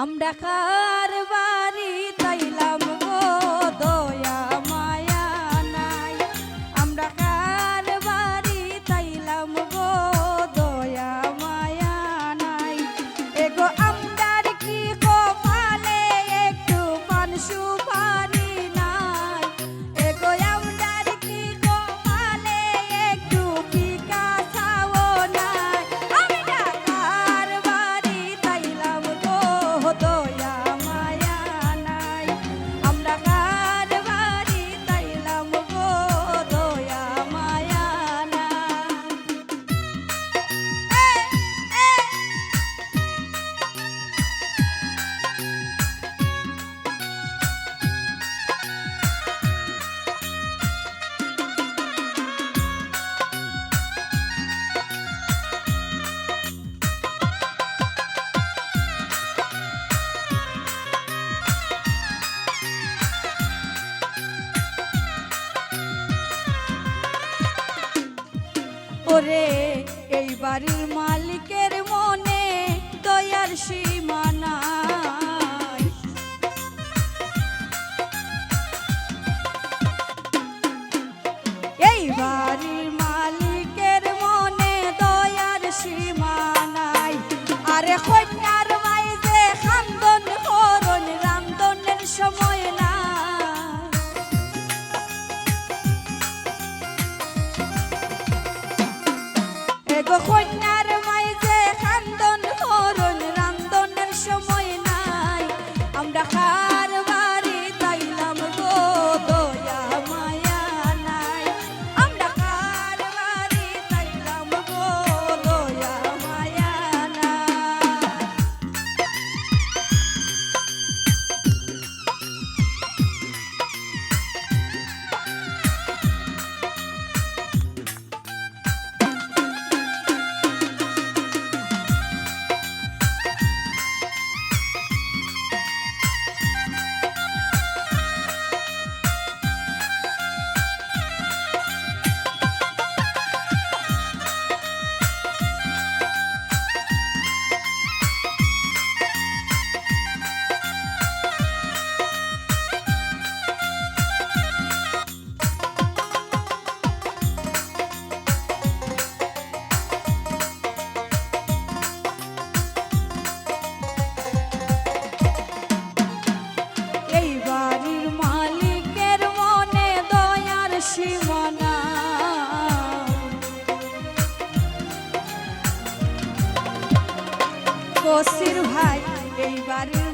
আমরা কার বাড়ি তাইলাম গো দয়া মায়া নাই। আমরা কার বাড়ি তাইলাম গো দয়া মায়া নাই। এগো আমদার কি কপালে একটু পান সুপারি নাই। এগো আমদার কি কপালে একটু পিকা ছাও নাই। আমরা কার বাড়ি তাইলাম গো দয়া মায়া নাই। আমরা কার বাড়ি তাইলাম গো দয়া মায়া নাই। ওরে এই বাড়ির মালিকের মনে দয়ার সীমা নাই। এই বাড়ির মালিকের মনে দয়ার সীমা নাই। আরে কন্যার মাইজে খান্দন করন রান্দনের সময় নাই। এগো কন্যার মাইজে খান্দন করন রান্দনের সময় নাই। আমরা কার বাড়ি তাইলাম গো দয়া মায়া নাই। আমরা কার বাড়ি তাইলাম গো দয়া মায়া নাই। এই বাড়ির মালিকের মনে দয়ার সীমা নাই। কসির ভাই এই বাড়ির